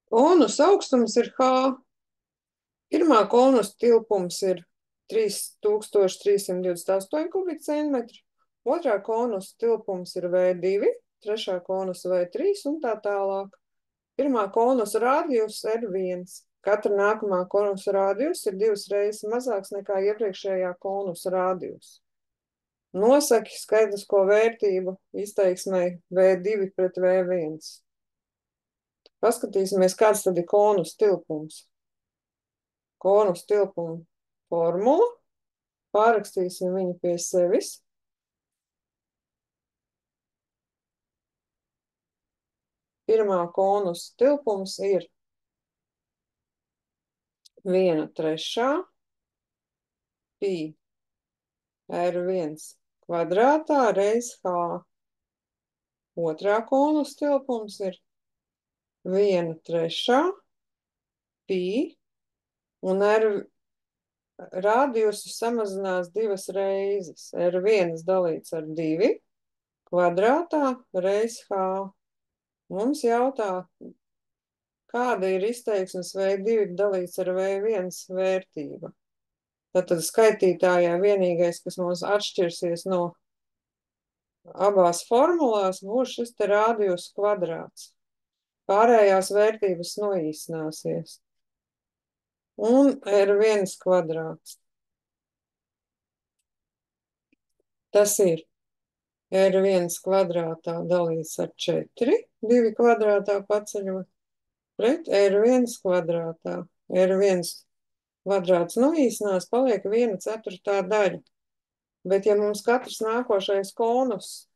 Konus augstums ir H. Pirmā konus tilpums ir 3328 kubikcentimetri, otrā konus tilpums ir V2, trešā konus V3 un tā tālāk. Pirmā konus rādījus R1. Katra nākamā konus rādījus ir 2 reizes mazāks nekā iepriekšējā konus rādījus. Nosaki skaitlisko vērtību izteiksmei V2 pret V1. Paskatīsimies, kāds tad ir konus tilpums. Konus tilpuma formula. Pārakstīsim viņu pie sevis. Pirmā konus tilpums ir 1/3 pi R1 kvadrātā reiz H. Otrā konus tilpums ir 1/3 pi un R rādījusi samazinās 2 reizes. R1 dalīts ar 2 kvadrātā reiz H. Mums jautā, kāda ir izteiksmes V2 dalīts ar V1 vērtība. Tātad skaitītājā vienīgais, kas mums atšķirsies no abās formulās, būs šis te rādījus kvadrāts. Pārējās vērtības noīsināsies. Un R1 kvadrāts. Tas ir R1 kvadrātā dalīts ar 4, 2 kvadrātā paceļot, pret R1 kvadrātā. R1 kvadrāts noīsinās, paliek 1/4 daļa. Bet ja mums katrs nākošais konus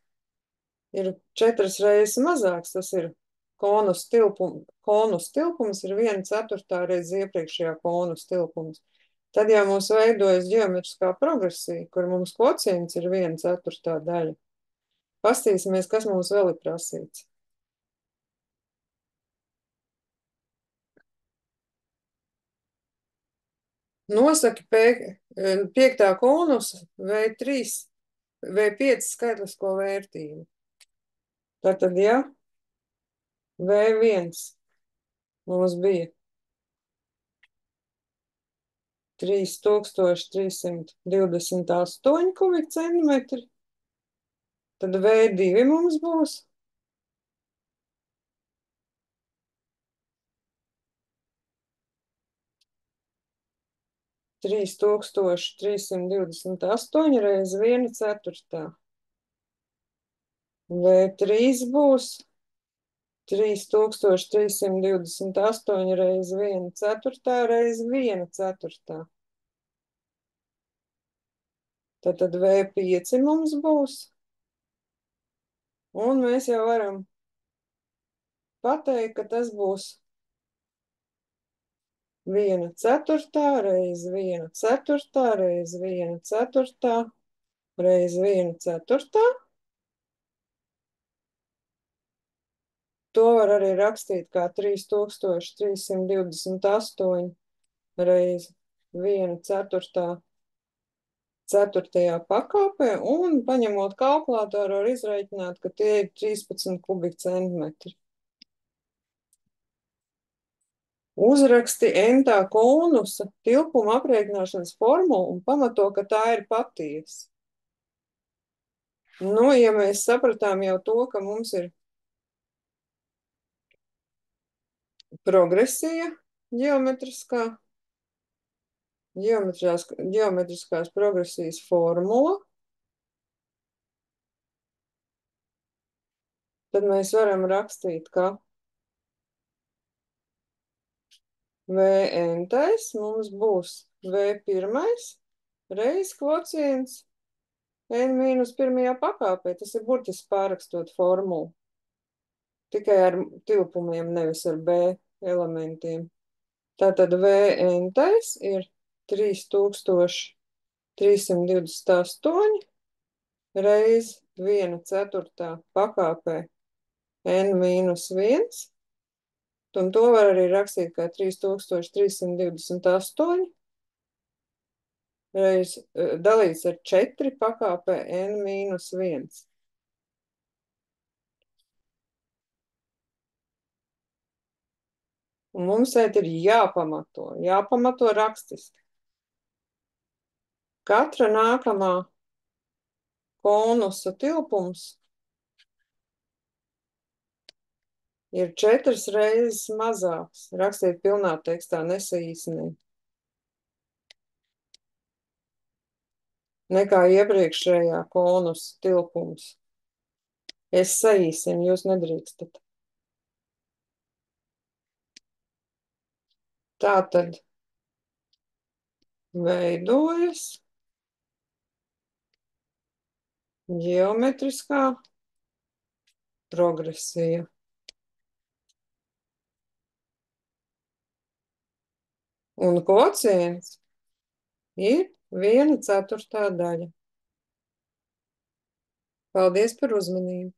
ir 4 reizes mazāks, tas ir konus tilpums ir 1/4 reiz iepriekšējā konus tilpums. Tad jau mums veidojas ģeometriskā progresija, kur mums kvocients ir 1/4 daļa. Pastīsimies, kas mums vēl ir prasīts. Nosaki piektā konusa V3, V5 skaitlisko vērtību. Tātad, ja V1 mums bija 3328 kubikcentimetri, tad V2 mums būs 3328 reiz 1/4. V3 būs 3328 reiz 1/4 reiz 1/4. Tātad V5 mums būs. Un mēs jau varam pateikt, ka tas būs 1/4 reiz 1/4 reiz 1/4 reiz 1/4. To var arī rakstīt kā 3328 reiz 1/4 ceturtajā pakāpē, un paņemot kalkulātoru var izreikināt, ka tie ir 13 kubikcentimetri. Uzraksti n-tā konusa tilpuma aprēķināšanas formulu un pamato, ka tā ir patiesa. Nu, ja mēs sapratām jau to, ka mums ir progresija ģeometriskās progresijas formula, tad mēs varam rakstīt, ka Vn mums būs V1 reiz kvocients n-1. pakāpē. Tas ir burtiski pārrakstot formulu. Tikai ar tilpumiem, nevis ar B elementiem. Tātad Vn ir 3328 reiz 1/4 pakāpē n-1. Un to var arī rakstīt kā 3328 reiz dalīts ar 4 pakāpē n-1. Un mums šeit ir jāpamato rakstiski. Katra nākamā konusa tilpums ir 4 reizes mazāks. Rakstīt pilnā tekstā, nesaīsinīt. Nekā iepriekšējā konusa tilpums. Es saīsinu, jūs nedrīkstat. Tā tad veidojas ģeometriskā progresija. Un kocients ir 1/4 daļa. Paldies par uzmanību!